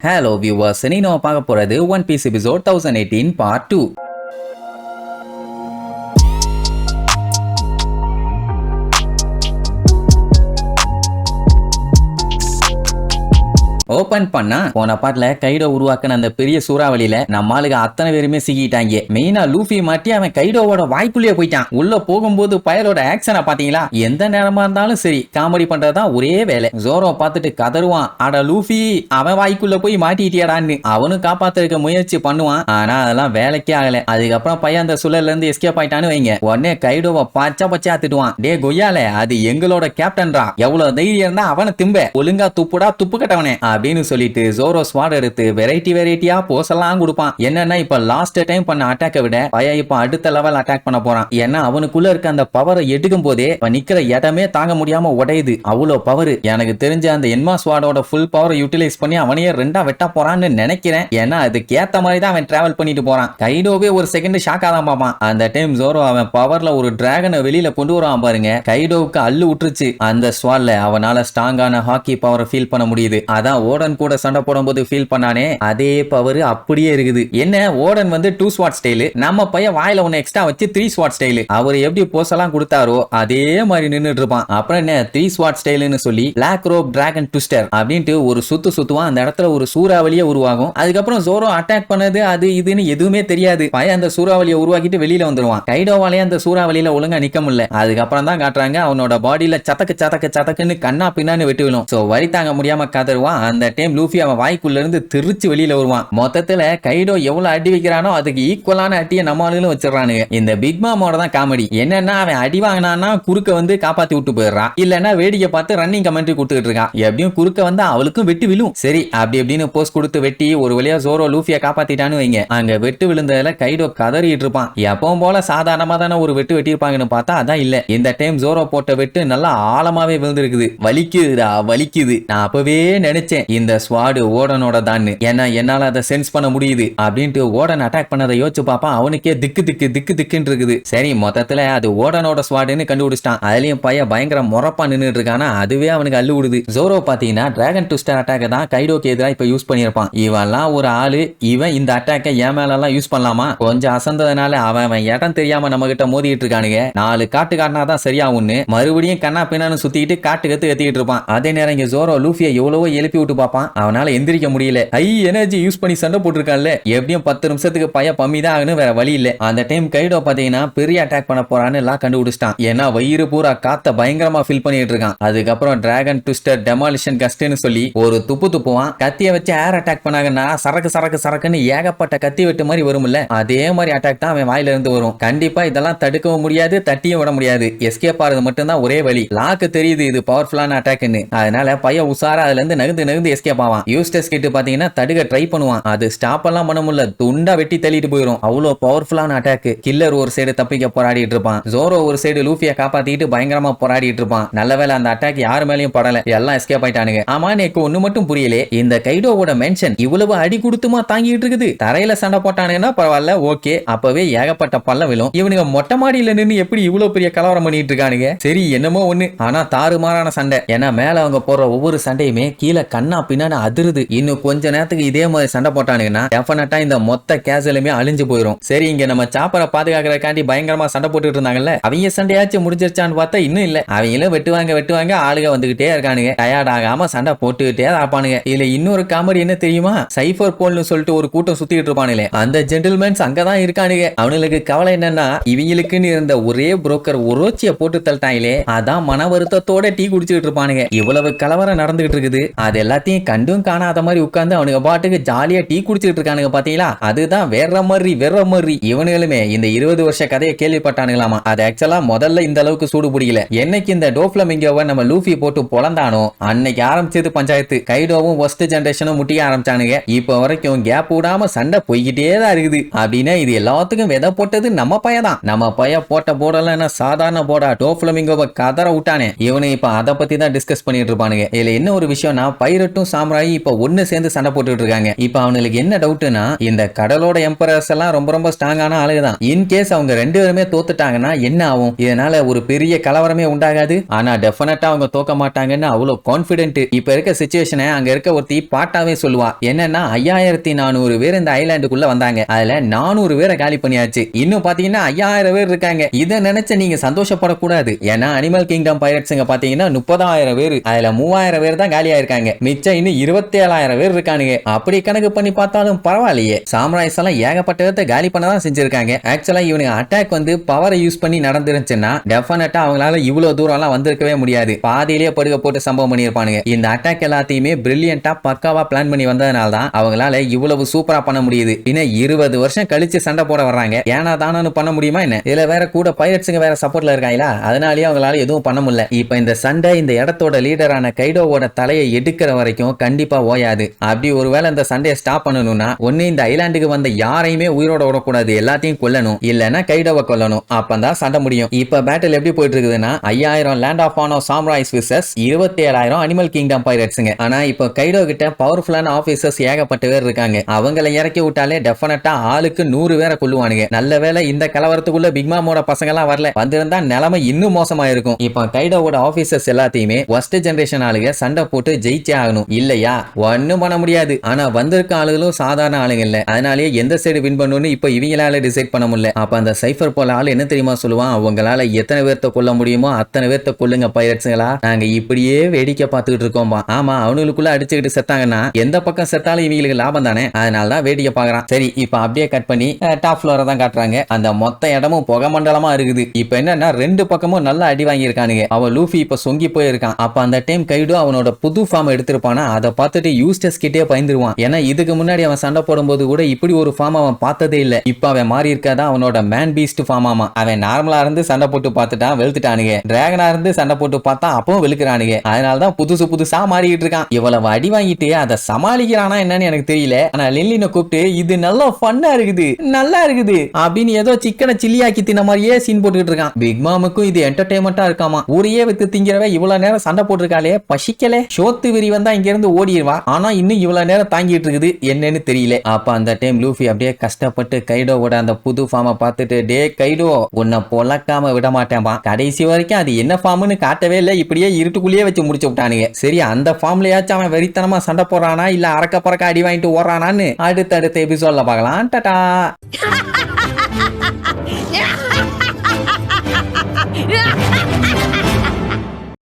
Hello viewers, இன்னைக்கு நம்ம பார்க்க போறது One Piece episode 1018 part 2. Open பண்ணா போன பாட்டுல கைடோ உருவாக்குன அந்த பெரிய சூறாவளியில நம்ம ஆளுங்க அத்தனை பேருமே சிக்கிட்டாங்க. மெயினா லூஃபி மாட்டி அவன் கைடோவோட வாய்க்குள்ளேயே போயிட்டான். உள்ள போகும்போது பயலோட ஆக்சனை பாத்தீங்களா? எந்த நேரமா இருந்தாலும் சரி காமெடி பண்றதுதான் ஒரே வேலை. ஜோரோ பார்த்துட்டு கதறுவான், அட லூஃபி அவன் வாய்க்குள்ள போய் மாட்டிட்டியாடான்னு. அவனும் காப்பாத்துறதுக்கு முயற்சி பண்ணுவான், ஆனா அதெல்லாம் வேலைக்கே ஆகல. அதுக்கப்புறம் பையன் அந்த சுழல்ல இருந்து எஸ்கேப் ஆயிட்டான்னு வைங்க. உடனே கைடோவை பச்சா திட்டுவான், டே கொய்யால அது எங்களோட கேப்டன்ரா, எவ்வளவு தைரியம் இருந்தா அவனை திம்ப, ஒழுங்கா துப்புடா துப்பு கட்டவனே அப்படின்னு சொல்லிட்டு ஜோரோ ஸ்வாட் எடுத்து வெரைட்டியா போஸ் எல்லாம் கொடுப்பான். என்னன்னா இப்ப லாஸ்ட் டைம் பண்ண அட்டாக்கை விட பையன் இப்ப அடுத்த லெவல் அட்டாக் பண்ண போறான். ஏன்னா அவனுக்குள்ள இருக்க அந்த பவரை எடுக்கும் போதே நிக்கிற இடமே தாங்க முடியாம உடையுது. அவ்வளவு பவர். எனக்கு தெரிஞ்ச அந்த என்மா ஸ்வாடோட ஃபுல் பவரை யூட்டிலைஸ் பண்ணி அவனையே ரெண்டா வெட்ட போறான்னு நினைக்கிறேன். ஏன்னா அதுக்கு ஏத்த மாதிரி தான் அவன் டிராவல் பண்ணிட்டு போறான். கைடோவே ஒரு செகண்ட் ஷாக்கா தான் பார்ப்பான். அந்த டைம் ஜோரோ அவன் பவர்ல ஒரு டிராகனை வெளியில கொண்டு வரான் பாருங்க. கைடோவுக்கு அள்ளு விட்டுருச்சு. அந்த ஸ்வாட்ல அவனால ஸ்ட்ராங்கான ஹாக்கி பவரை ஃபீல் பண்ண முடியுது. அதான் ஓடன் கூட சண்டை போடும்போது ஃபீல் பண்ணானே அதே பவர் அப்படியே இருக்குது. என்ன ஓடன் வந்து 2 ஸ்வாட் ஸ்டைல், நம்ம பையன் வாயில ஒன்னு எக்ஸ்ட்ரா வச்சு 3 ஸ்வாட் ஸ்டைல். அவர் எப்படி போஸ் எல்லாம் கொடுத்தாரோ அதே மாதிரி நின்னுட்டு இருப்பான். அப்புறம் என்ன 3 ஸ்வாட் ஸ்டைல்னு சொல்லி பிளாக் ரோப் டிராகன் ட்விஸ்டர் அப்படின்ட்டு ஒரு சுத்துவான். அந்த இடத்துல ஒரு சூறாவளியே உருவாகும். அதுக்கப்புறம் ஜோரோ அட்டாக் பண்ணது அது இதுன்னு எதுவுமே தெரியாது. பையன் அந்த சூறாவளியை உருவாக்கிட்டு வெளியில வந்துருவான். கைடோவாலே அந்த சூறாவளியில ஒழுங்கா நிக்க முடியல. அதுக்கப்புறம் தான் காட்டுறாங்க அவனோட பாடியில சதக்குன்னு கண்ணா பின்னான்னு வெட்டு விழும். சோ வரி தாங்க முடியாம கதறுவான். அந்த டைம் லூஃபி அவன் வாய்க்குள்ள இருந்து திருச்சு வெளியில வருவான். மொத்தத்துல கைடோ எவ்வளவு அடி வைக்கிறானோ அதுக்கு ஈக்குவலான அட்டியை நம்ம ஆளுங்களும் வச்சிடறானுங்க. இந்த பிக் மாமோட தான் காமெடி. என்னன்னா அவன் அடி வாங்கினான்னா குறுக்க வந்து காப்பாத்தி விட்டு போயிடுறான், இல்லன்னா வேடிக்கை பார்த்து ரன்னிங் கமெண்ட்ரி கொடுத்துட்டு இருக்கான். எப்படியும் குறுக்க வந்து அவளுக்கும் வெட்டு விழும். சரி அப்படி எப்படின்னு போஸ்ட் கொடுத்து வெட்டி ஒரு வழியா ஜோரோ லூஃபிய காப்பாத்திட்டான்னு வைங்க. அங்க வெட்டு விழுந்ததுல கைடோ கதறிட்டு இருப்பான். எப்பவும் போல சாதாரணமா தானே ஒரு வெட்டு வெட்டியிருப்பாங்கன்னு பார்த்தா அதான் இல்ல. இந்த டைம் ஜோரோ போட்ட வெட்டு நல்லா ஆழமாவே விழுந்திருக்குது. வலிக்குதுடா வலிக்குது. நான் அப்பவே நினைச்சேன் இந்த ஸ்வாடு ஓடனோட தான். ஏன்னா என்னால அதை சென்ஸ் பண்ண முடியுது அப்படின்ட்டு ஓடன் அட்டாக் பண்ணதை யோசிச்சு பாப்பான். அவனுக்கே திக்குன்னு இருக்குது. சரி மொத்தத்துல அது ஓடனோட ஸ்வாடுன்னு கண்டுபிடிச்சிட்டான். அதுலயும் பையன் பயங்கர முறப்பா நின்னுட்டு இருக்கானா அதுவே அவனுக்கு அள்ளு விடுது. ஜோரோ பாத்தீங்கன்னா டிராகன் ட்விஸ்டர் அட்டாக் தான் கைடோக்கு எதிராக இப்ப யூஸ் பண்ணிருப்பான். இவன்லாம் ஒரு ஆளு, இவன் இந்த அட்டாக்கை என் மேல எல்லாம் யூஸ் பண்ணலாமா? கொஞ்சம் அசந்ததுனால அவன் இடம் தெரியாம நம்ம கிட்ட மோதிட்டு இருக்கானுங்க. 4 காட்டு காட்டினாதான் சரியாகும்னு மறுபடியும் கண்ணா பின்னான்னு சுத்திட்டு காட்டு கத்திட்டு இருப்பான். அதே நேரம் இங்க ஜோரோ லூஃபியை எவ்வளவோ எழுப்பி விட்டு பார்ப்பான். அவனால எந்திரிக்க முடியல. ஹை எனர்ஜி யூஸ் பண்ணி சண்டை போட்டுருக்கான்ல, எப்படியும் 10 நிமிஷத்துக்கு பையன் பம்மி தான் ஆகணும், வேற வழி இல்ல. அந்த டைம் கைடோ பாத்தீங்கன்னா பெரிய அட்டாக் பண்ண போறான்னு எல்லாம் கண்டுபிடிச்சிட்டான். ஏன்னா வயிறு பூரா காத்த பயங்கரமா ஃபில் பண்ணிட்டு இருக்கான். அதுக்கப்புறம் டிராகன் ட்விஸ்டர் டெமாலிஷன் கஸ்ட்னு சொல்லி ஒரு துப்புவான். கத்திய வச்சு ஏர் அட்டாக் பண்ணாங்கன்னா சரக்குன்னு ஏகப்பட்ட கத்தி வெட்டு மாதிரி வரும்ல, அதே மாதிரி அட்டாக் தான் அவன் வாயில இருந்து வரும். கண்டிப்பா இதெல்லாம் தடுக்கவும் முடியாது, தட்டியும் விட முடியாது. எஸ்கேப் ஆறது மட்டும் தான் ஒரே வழி. லாக்கு தெரியுது இது பவர்ஃபுல்லான அட்டாக்னு. அதனால பையன் உசாரா அதுல இருந்து நகர்ந்து எஸ்கேப் ஆவான். யூஸ்டஸ் கிட்ட பாத்தீங்கன்னா தடுக்க ட்ரை பண்ணுவான். அது ஸ்டாப் எல்லாம் பண்ண முடியல, துண்டா வெட்டி தள்ளிட்டு போயிடும். அவ்வளவு பவர்ஃபுல்லான அட்டாக். கில்லர் ஒரு சைடு தப்பிக்க போராடிட்டு இருப்பான். ஜோரோ ஒரு சைடு லூஃபியை காப்பாத்திட்டு பயங்கரமா போராடிட்டு இருப்பான். நல்ல வேளை அந்த அட்டாக் யாரு மேலயும் படல, எல்லாம் எஸ்கேப் ஆயிட்டானுங்க. ஆமா எனக்கு ஒண்ணு மட்டும் புரியலே, இந்த கைடோவோட மென்ஷன் இவ்வளவு அடி கொடுத்துமா தாங்கிட்டு இருக்குது. தரையில சண்டை போட்டானுங்கன்னா பரவாயில்ல, ஓகே, அப்பவே ஏகப்பட்ட பல்ல விழும். இவனுங்க மொட்டை மாடியில நின்று எப்படி இவ்வளவு பெரிய கலவரம் பண்ணிட்டு இருக்கானுங்க. சரி என்னமோ ஒண்ணு, ஆனா தாறுமாறான சண்டை. ஏன்னா மேல அவங்க போற ஒவ்வொரு சண்டையுமே கீழே கண்ணா பின்னான்னு அதிருது. இன்னும் கொஞ்ச நேரத்துக்கு இதே மாதிரி சண்டை போட்டானுங்கன்னா டெஃபினட்டா இந்த மொத்த கேசலுமே அழிஞ்சு போயிடும். சரி இங்க நம்ம சாப்பரை பாதுகாக்கிறதுக்காண்டி பயங்கரமா சண்டை போட்டுட்டு இருந்தாங்கல்ல, அவங்க சண்டையாச்சும் முடிஞ்சிருச்சான்னு பார்த்தா இன்னும் இல்ல. அவங்களும் வெட்டுவாங்க ஆளுக வந்துகிட்டே இருக்கானுங்க. டயர்ட் ஆகாம சண்டை போட்டுக்கிட்டே இருப்பானுங்க. இதுல இன்னொரு காமெடி என்ன தெரியுமா? சைபர் போல்னு சொல்லிட்டு ஒரு கூட்டம் சுத்திட்டு இருப்பானுங்களே, அந்த ஜென்டில்மேன்ஸ் அங்கதான் இருக்கானுங்க. அவனுக்கு கவலை என்னன்னா இவங்களுக்குன்னு இருந்த ஒரே புரோக்கர் ஒரோச்சிய போட்டு தள்ளிட்டாங்களே, அதான் மன வருத்தத்தோட டீ குடிச்சுட்டு இருப்பானுங்க. இவ்வளவு கலவரம் நடந்துகிட்டு இருக்குது, அது எல்லாத்தையும் கண்டும் காணாத மாதிரி உட்கார்ந்து அவனுக்கு பாட்டுக்கு ஜாலியா டீ குடிச்சிட்டு இருக்கானுங்க. பாத்தீங்களா, அதுதான் வேற மாதிரி. இவனுங்களுமே இந்த 20 வருஷ கதையை கேள்விப்பட்டானுங்களாமா. அது ஆக்சுவலா முதல்ல இந்த அளவுக்கு சூடு பிடிக்கல. என்னைக்கு இந்த டோஃப்ளமிங்கோவை நம்ம லூஃபி போட்டு பொழந்தானோ அன்னைக்கு ஆரம்பிச்சது பஞ்சாயத்து. கைடோவும் ஃபர்ஸ்ட் ஜெனரேஷனும் முட்டிக்க ஆரம்பிச்சானுங்க. இப்ப வரைக்கும் கேப் விடாம சண்டை போய்கிட்டே தான் இருக்குது. அப்படின்னா இது எல்லாத்துக்கும் விதை போட்டது நம்ம பையதான். நம்ம பைய போட்ட போடலாம் சாதாரண போடா, டோஃப்ளமிங்கோவை கதற விட்டானே. இவனு இப்ப அதை பத்தி தான் டிஸ்கஸ் பண்ணிட்டு இருப்பானுங்க. இதுல என்ன ஒரு விஷயம்னா, பைரட் பைரட்டும் சாம்ராயும் இப்ப ஒண்ணு சேர்ந்து சண்டை போட்டுட்டு இருக்காங்க. இப்ப அவனுக்கு என்ன டவுட்னா, இந்த கடலோட எம்பரர்ஸ் எல்லாம் ரொம்ப ரொம்ப ஸ்ட்ராங்கான ஆளுங்க தான். இன் கேஸ் அவங்க ரெண்டு பேருமே தோத்துட்டாங்கன்னா என்ன ஆகும்? இதனால ஒரு பெரிய கலவரமே உண்டாகாது. ஆனா டெஃபினட்டா அவங்க தோக்க மாட்டாங்கன்னு அவ்வளவு கான்பிடென்ட். இப்ப இருக்க சிச்சுவேஷனை அங்க இருக்க ஒருத்தி பாட்டாவே சொல்லுவா. என்னன்னா 5400 பேர் இந்த ஐலாண்டுக்குள்ள வந்தாங்க. அதுல 400 பேரை காலி பண்ணியாச்சு. இன்னும் பாத்தீங்கன்னா 5000 பேர் இருக்காங்க. இதை நினைச்ச நீங்க சந்தோஷப்படக்கூடாது. ஏன்னா அனிமல் கிங்டம் பைரட்ஸ்ங்க பாத்தீங்கன்னா 30,000 பேர், அதுல 3000 பேர் தான் காலியா இருக்காங்க. மிச்சம் இன்னும் 27,000 பேர் இருக்கானுங்க. அப்படி கணக்கு பண்ணி பார்த்தாலும் பரவாயில்லையே. சாம்ராய்ஸ் எல்லாம் ஏகப்பட்ட இடத்தை காலி பண்ணதான் செஞ்சிருக்காங்க. ஆக்சுவலா இவனுக்கு அட்டாக் வந்து பவரை யூஸ் பண்ணி நடந்துருச்சுன்னா டெஃபினட்டா அவங்களால இவ்வளவு தூரம் எல்லாம் வந்திருக்கவே முடியாது. பாதியிலேயே படுக போட்டு சம்பவம் பண்ணிருப்பானுங்க. இந்த அட்டாக் எல்லாத்தையுமே பிரில்லியண்டா பக்காவா பிளான் பண்ணி வந்ததுனால தான் அவங்களால இவ்வளவு சூப்பரா பண்ண முடியுது. இன்னும் 20 வருஷம் கழிச்சு சண்டை போட வர்றாங்க. ஏனா தானு பண்ண முடியுமா என்ன? இதுல வேற கூட பைரட்ஸ்ங்க வேற சப்போர்ட்ல இருக்காங்களா, அதனாலேயே அவங்களால எதுவும் பண்ண முடியல. இப்ப இந்த சண்டை இந்த இடத்தோட லீடரான கைடோவோட தலையை எடுக்கிற வரைக்கும் கண்டிப்பா ஓயாது. அப்படி ஒருவேளை இந்த சண்டையை ஸ்டாப் பண்ணணும்னா ஒன்னு இந்த ஐலாண்டுக்கு வந்த யாரையுமே உயிரோட விடக்கூடாது, எல்லாத்தையும் கொல்லணும், இல்லன்னா கைடோவை கொல்லணும். அப்பதான் சண்டை முடியும். இப்ப பேட்டில் எப்படி போயிட்டு இருக்குதுன்னா 5000 land of Wano samurais versus 27,000 animal kingdom பைரட்ஸ்ங்க. ஆனா இப்ப கைடோ கிட்ட பவர்ஃபுல்லான ஆபீசர்ஸ் ஏகப்பட்ட பேர் இருக்காங்க. அவங்களை இறக்கி விட்டாலே டெஃபினட்டா ஆளுக்கு 100 பேரை கொல்லுவானுங்க. நல்ல வேளை இந்த கலவரத்துக்குள்ள பிக்மாமோட பசங்க எல்லாம் வரல, வந்திருந்தா நிலைமை இன்னும் மோசமா இருக்கும். இப்ப கைடோவோட ஆபீசர்ஸ் எல்லாத்தையுமே ஃபர்ஸ்ட் ஜெனரேஷன் ஆளுங்க சண்டை போட்டு ஜெயிச்சே ஆகணும், இல்லையா ஒண்ணும் பண்ண முடியாது. ஆனா வந்திருக்க ஆளுகளும் சாதாரண ஆளுங்க இல்ல, அதனாலேயே எந்த சைடு வின் பண்ணணும்னு இப்ப இவங்களால டிசைட் பண்ண முடியல. அப்ப அந்த சைஃபர் போல ஆள் என்ன தெரியுமா சொல்லுவான், அவங்களால எத்தனை பேர்த்த கொல்ல முடியுமோ அத்தனை பேர்த்த கொல்லுங்க பைரட்ஸ்களா, நாங்க இப்படியே வேடிக்கை பார்த்துக்கிட்டு இருக்கோம். ஆமா, அவனுக்குள்ள அடிச்சுக்கிட்டு செத்தாங்கன்னா எந்த பக்கம் செத்தாலும் இவங்களுக்கு லாபம் தானே, அதனாலதான் வேடிக்கை பாக்குறான். சரி, இப்ப அப்படியே கட் பண்ணி டாப் ஃப்ளோரை தான் காட்டுறாங்க. அந்த மொத்த இடமும் புகை மண்டலமா இருக்குது. இப்ப என்னன்னா ரெண்டு பக்கமும் நல்லா அடி வாங்கி இருக்கானுங்க. அவன் லூஃபி இப்ப சொங்கி போயிருக்கான். அப்ப அந்த டைம் கைடோ அவனோட புது ஃபார்ம் எடுத்திருப்பானா, அதை பார்த்துட்டு யூஸ்டஸ் கிட்டே பயந்துருவான். ஏன்னா இதுக்கு முன்னாடி அவன் சண்டை போடும்போது கூட இப்படி ஒரு ஃபார்ம் அவன் பார்த்ததே இல்ல. இப்ப அவன் மாறி இருக்காதான் அவனோட மேன் பீஸ்ட் ஃபார்ம். ஆமா, அவன் நார்மலா இருந்து சண்டை போட்டு பார்த்துட்டான், வெளுத்துட்டானுங்க. டிராகனா இருந்து சண்டை போட்டு பார்த்தா அப்பவும் வெளுக்கிறானுங்க. அதனாலதான் புதுசா மாறிக்கிட்டு இருக்கான். இவ்வளவு அடி வாங்கிட்டு அதை சமாளிக்கிறானா என்னன்னு எனக்கு தெரியல. ஆனா லில்லினை கூப்பிட்டு இது நல்லா ஃபன்னா இருக்குது, நல்லா இருக்குது அப்படின்னு ஏதோ சிக்கனை சில்லியாக்கி தின்ன மாதிரியே சீன் போட்டுக்கிட்டு இருக்கான். பிக் மாமுக்கும் இது என்டர்டைன்மெண்டா இருக்காமா. ஊரையே வித்து திங்கிறவ இவ்வளவு நேரம் சண்டை போட்டிருக்காளே, பசிக்கல சோத்து விரி வந்தா இங்க இருந்து ஓடிடுவா. ஆனா இன்னும் இவ்வளவு நேரம் தாங்கிட்டு இருக்குது, என்னன்னு தெரியல. அப்ப அந்த டைம் லூஃபி அப்படியே கஷ்டப்பட்டு கைடோவோட அந்த புது ஃபார்மை பார்த்துட்டு, டே கைடோ உன்னை பொழக்காம விட மாட்டேன்பா. கடைசி வரைக்கும் அது என்ன ஃபார்ம்னு காட்டவே இல்லை, இப்படியே இருட்டுக்குள்ளேயே வச்சு முடிச்சு விட்டானுங்க. சரி, அந்த ஃபார்ம்லயாச்சும் அவன் வெறித்தனமா சண்டை போடுறானா இல்ல அரக்க பறக்க அடி வாங்கிட்டு ஓடுறானான்னு அடுத்த எபிசோட்ல பார்க்கலாம். டாடா.